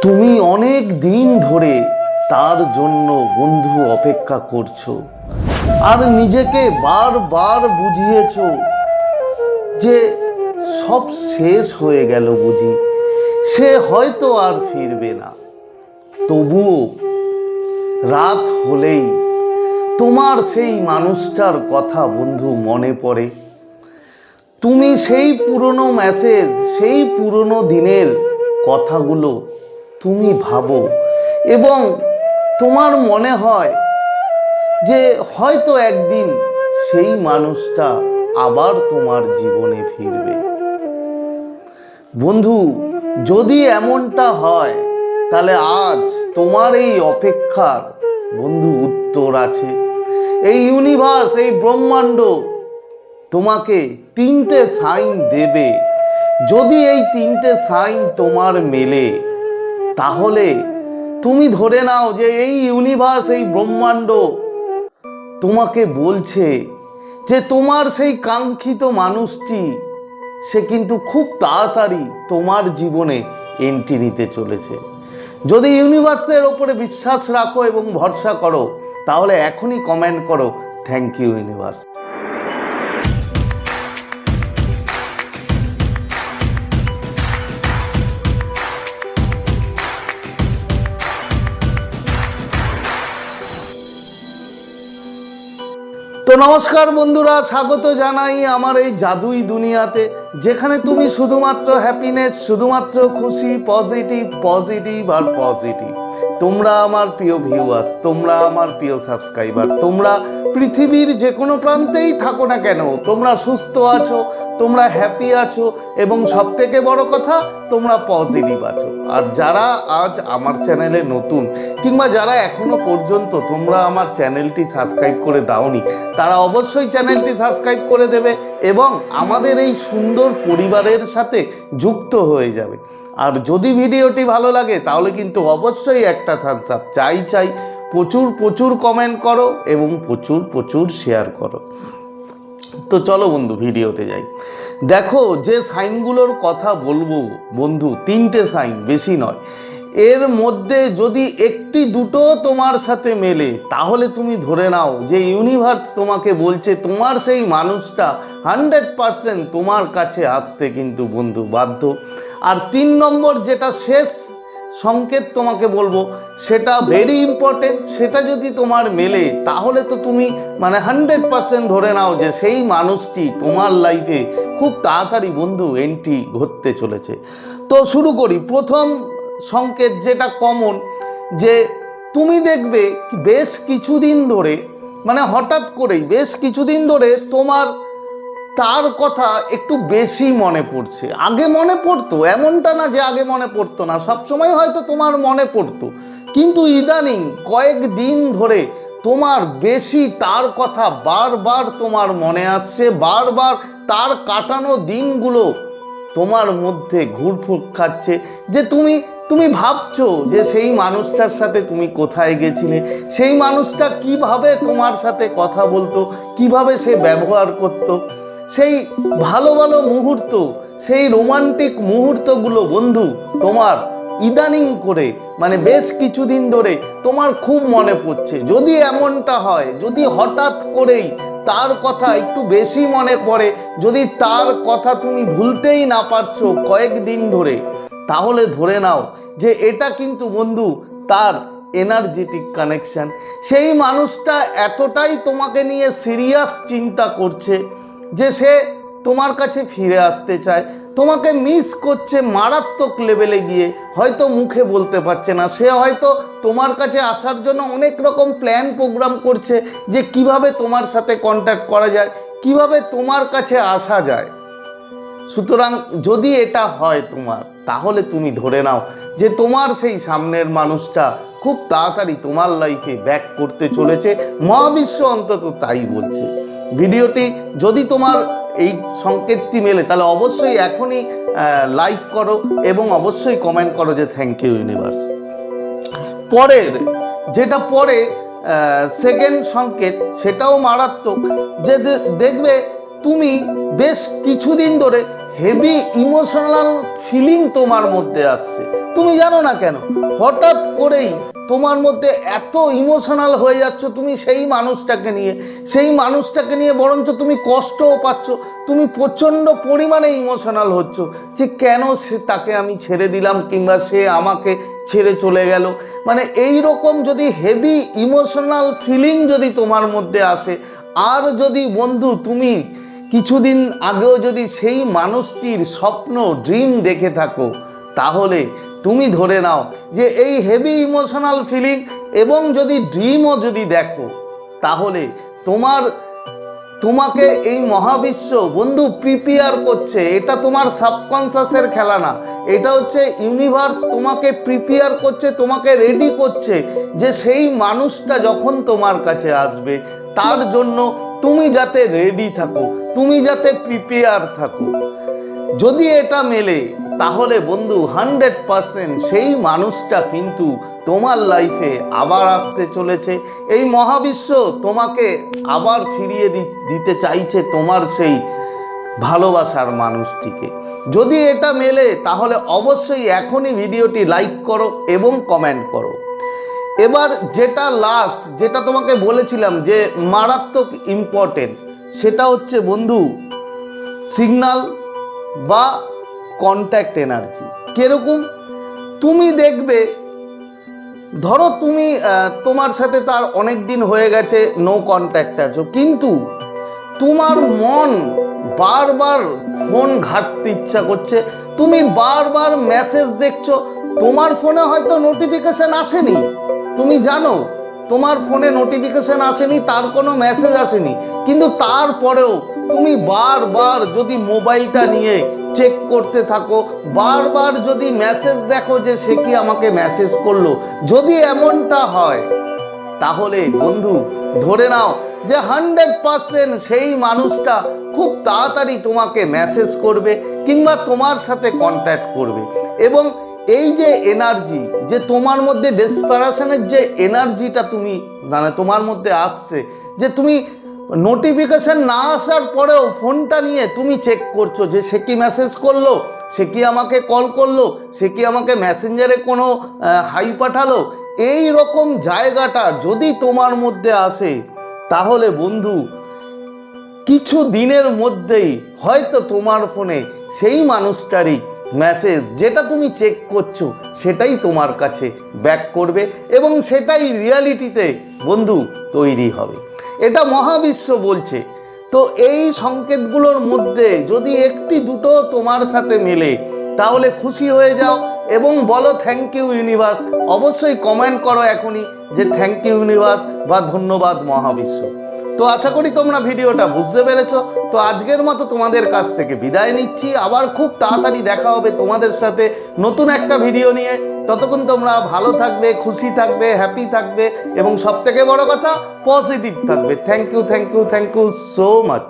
তুমি অনেক দিন ধরে তার জন্য বন্ধু অপেক্ষা করছো আর নিজেকে বারবার বুঝিয়েছো যে সব শেষ হয়ে গেল বুঝি, সে হয়তো আর ফিরবে না। তবুও রাত হলেই তোমার সেই মানুষটার কথা বন্ধু মনে পড়ে। তুমি সেই পুরনো মেসেজ, সেই পুরনো দিনের কথাগুলো তুমি ভাবো এবং তোমার মনে হয় যে হয়তো একদিন সেই মানুষটা আবার তোমার জীবনে ফিরবে। বন্ধু, যদি এমনটা হয় তাহলে আজ তোমার এই অপেক্ষার বন্ধু উত্তর আছে। এই ইউনিভার্স, এই ব্রহ্মাণ্ড তোমাকে 3টে সাইন দেবে। যদি এই 3টে সাইন তোমার মেলে তাহলে তুমি ধরে নাও যে এই ইউনিভার্স, এই ব্রহ্মাণ্ড তোমাকে বলছে যে তোমার সেই কাঙ্ক্ষিত মানুষটি সে কিন্তু খুব তাড়াতাড়ি তোমার জীবনে এন্ট্রি নিতে চলেছে। যদি ইউনিভার্সের ওপরে বিশ্বাস রাখো এবং ভরসা করো তাহলে এখনই কমেন্ট করো, থ্যাংক ইউ ইউনিভার্স। তো নমস্কার বন্ধুরা, স্বাগত জানাই আমার এই জাদুই দুনিয়াতে, যেখানে তুমি শুধুমাত্র হ্যাপিনেস, শুধুমাত্র খুশি, পজিটিভ পজিটিভ আর পজিটিভ। তোমরা আমার প্রিয় ভিউয়ার্স, তোমরা আমার প্রিয় সাবস্ক্রাইবার, তোমরা পৃথিবীর যে কোনো প্রান্তেই থাকো না কেন, তোমরা সুস্থ আছো, তোমরা হ্যাপি আছো এবং সবথেকে বড় কথা তোমরা পজিটিভ আছো। আর যারা আজ আমার চ্যানেলে নতুন কিংবা যারা এখনো পর্যন্ত তোমরা আমার চ্যানেলটি সাবস্ক্রাইব করে দাওনি, তারা অবশ্যই চ্যানেলটি সাবস্ক্রাইব করে দেবে এবং আমাদের এই সুন্দর পরিবারের সাথে যুক্ত হয়ে যাবে। আর যদি ভিডিওটি ভালো লাগে তাহলে কিন্তু অবশ্যই একটা থামস আপ চাই। প্রচুর প্রচুর কমেন্ট করো এবং প্রচুর প্রচুর শেয়ার করো। তো চলো বন্ধু ভিডিওতে যাই। দেখো, যে সাইনগুলোর কথা বলবো বন্ধু, 3টে সাইন, বেশি নয়। এর মধ্যে যদি একটি দুটো তোমার সাথে মেলে তাহলে তুমি ধরে নাও যে ইউনিভার্স তোমাকে বলছে তোমার সেই মানুষটা 100% তোমার কাছে আসতে কিন্তু বন্ধু বাধ্য। আর 3 নম্বর যেটা শেষ সংকেত তোমাকে বলবো, সেটা ভেরি ইম্পর্টেন্ট। সেটা যদি তোমার মেলে তাহলে তো তুমি 100% ধরে নাও যে সেই মানুষটি তোমার লাইফে খুব তাড়াতাড়ি বন্ধু এন্ট্রি ঘটতে চলেছে। তো শুরু করি। প্রথম সংকেত যেটা কমন, যে তুমি দেখবে বেশ কিছুদিন ধরে, হঠাৎ করেই বেশ কিছুদিন ধরে তোমার তার কথা একটু বেশি মনে পড়ছে। আগে মনে পড়তো, এমনটা না যে আগে মনে পড়তো না, সবসময় হয়তো তোমার মনে পড়তো, কিন্তু ইদানিং কয়েকদিন ধরে তোমার বেশি তার কথা বারবার তোমার মনে আসছে। বারবার তার কাটানো দিনগুলো তোমার মধ্যে ঘুরফুর খাচ্ছে। যে তুমি ভাবছো যে সেই মানুষটার সাথে তুমি কোথায় গেছিলে, সেই মানুষটা কিভাবে তোমার সাথে কথা বলতো, কিভাবে সে ব্যবহার করতো, সেই ভালো ভালো মুহূর্ত, সেই রোমান্টিক মুহূর্তগুলো বন্ধু তোমার ইদানিং করে বেশ কিছুদিন ধরে তোমার খুব মনে পড়ছে। যদি এমনটা হয়, যদি হঠাৎ করেই তার কথা একটু বেশি মনে পড়ে, যদি তার কথা তুমি ভুলতেই না পারছো কয়েকদিন ধরে, তাহলে ধরে নাও যে এটা কিন্তু বন্ধু তার এনার্জেটিক কানেকশন। সেই মানুষটা এতটাই তোমাকে নিয়ে সিরিয়াস চিন্তা করছে যে সে তোমার কাছে ফিরে আসতে চায়, তোমাকে মিস করছে মারাত্মক লেভেলে গিয়ে, হয়তো মুখে বলতে পারছে না। সে হয়তো তোমার কাছে আসার জন্য অনেক রকম প্ল্যান প্রোগ্রাম করছে যে কিভাবে তোমার সাথে কন্ট্যাক্ট করা যায়, কিভাবে তোমার কাছে আসা যায়। সুতরাং যদি এটা হয় তোমার, তাহলে তুমি ধরে নাও যে তোমার সেই সামনের মানুষটা খুব তাড়াতাড়ি তোমার লাইফে ব্যাক করতে চলেছে। মহাবিশ্ব অন্তত তাই বলছে। ভিডিওটি যদি তোমার এই সংকেতটি মেলে তাহলে অবশ্যই এখনই লাইক করো এবং অবশ্যই কমেন্ট করো যে থ্যাংক ইউ ইউনিভার্স। পরের যেটা পরে সেকেন্ড সংকেত, সেটাও মারাত্মক। যে দেখবে তুমি বেশ কিছুদিন ধরে হেভি ইমোশনাল ফিলিং তোমার মধ্যে আসছে, তুমি জানো না কেন হঠাৎ করেই তোমার মধ্যে এত ইমোশনাল হয়ে যাচ্ছ তুমি সেই মানুষটাকে নিয়ে বরঞ্চ তুমি কষ্টও পাচ্ছ, তুমি প্রচণ্ড পরিমাণে ইমোশনাল হচ্ছ যে কেন তাকে আমি ছেড়ে দিলাম কিংবা সে আমাকে ছেড়ে চলে গেল। মানে এই রকম যদি হেভি ইমোশনাল ফিলিং যদি তোমার মধ্যে আসে, আর যদি বন্ধু তুমি কিছুদিন আগেও যদি সেই মানুষটির স্বপ্ন ড্রিম দেখে থাকো, তাহলে তুমি ধরে নাও যে এই হেভি ইমোশনাল ফিলিং এবং যদি ড্রিমও যদি দেখো, তাহলে তোমাকে এই মহাবিশ্ব বন্ধু প্রিপেয়ার করছে। এটা তোমার সাবকনসিয়াসের খেলা না, এটা হচ্ছে ইউনিভার্স তোমাকে প্রিপেয়ার করছে, তোমাকে রেডি করছে যে সেই মানুষটা যখন তোমার কাছে আসবে তার জন্য তুমি যাতে রেডি থাকো, তুমি যাতে প্রিপেয়ার থাকো। যদি এটা মেলে তাহলে বন্ধু 100% সেই মানুষটা কিন্তু তোমার লাইফে আবার আসতে চলেছে। এই মহাবিশ্ব তোমাকে আবার ফিরিয়ে দিতে চাইছে তোমার সেই ভালোবাসার মানুষটিকে। যদি এটা মেলে তাহলে অবশ্যই এখনই ভিডিওটি লাইক করো এবং কমেন্ট করো। এবার যেটা তোমাকে বলেছিলাম যে মারাত্মক ইম্পর্টেন্ট, সেটা হচ্ছে বন্ধু সিগন্যাল বা কন্ট্যাক্ট এনার্জি। কিরকম? তুমি দেখবে, ধরো তুমি তোমার সাথে তার অনেক দিন হয়ে গেছে নো কন্ট্যাক্ট আছো, কিন্তু তোমার মন বারবার ফোন ঘাঁটতে ইচ্ছা করছে, তুমি বারবার মেসেজ দেখছো, তোমার ফোনে হয়তো নোটিফিকেশন আসেনি, তুমি জানো তোমার ফোনে নোটিফিকেশন আসেনি, তার কোনো মেসেজ আসেনি, কিন্তু তারপরেও তুমি বারবার যদি মোবাইলটা নিয়ে চেক করতে থাকো, বারবার যদি মেসেজ দেখো যে সে কি আমাকে মেসেজ করলো, যদি এমনটা হয় তাহলে বন্ধু ধরে নাও যে 100% সেই মানুষটা খুব তাড়াতাড়ি তোমাকে মেসেজ করবে কিংবা তোমার সাথে কন্ট্যাক্ট করবে। এবং এই যে এনার্জি, যে তোমার মধ্যে ডেসপারেশনের যে এনার্জিটা তোমার মধ্যে আসছে, যে তুমি নোটিফিকেশন না আসার পরেও ফোনটা নিয়ে তুমি চেক করছো যে সে কি মেসেজ করলো, সে কি আমাকে কল করলো, সে কি আমাকে মেসেঞ্জারে কোনো হাই পাঠালো, এই রকম জায়গাটা যদি তোমার মধ্যে আসে, তাহলে বন্ধু কিছু দিনের মধ্যেই হয়তো তোমার ফোনে সেই মানুষটারই মেসেজ যেটা তুমি চেক করছো সেটাই তোমার কাছে ব্যাক করবে এবং সেটাই রিয়ালিটিতে বন্ধু তৈরি হবে। এটা মহাবিশ্ব বলছে। তো এই সংকেতগুলোর মধ্যে যদি একটি দুটো তোমার সাথে মেলে তাহলে খুশি হয়ে যাও এবং বলো থ্যাংক ইউ ইউনিভার্স। অবশ্যই কমেন্ট করো এখনই যে থ্যাংক ইউ ইউনিভার্স বা ধন্যবাদ মহাবিশ্ব। তো আশা করি তোমরা ভিডিওটা বুঝতে পেরেছো। তো আজকের মতো তোমাদের কাছ থেকে বিদায় নিচ্ছি, আবার খুব তাড়াতাড়ি দেখা হবে তোমাদের সাথে নতুন একটা ভিডিও নিয়ে। ততক্ষণ তোমরা ভালো থাকবে, খুশি থাকবে, হ্যাপি থাকবে এবং সবথেকে বড় কথা পজিটিভ থাকবে। Thank you so much.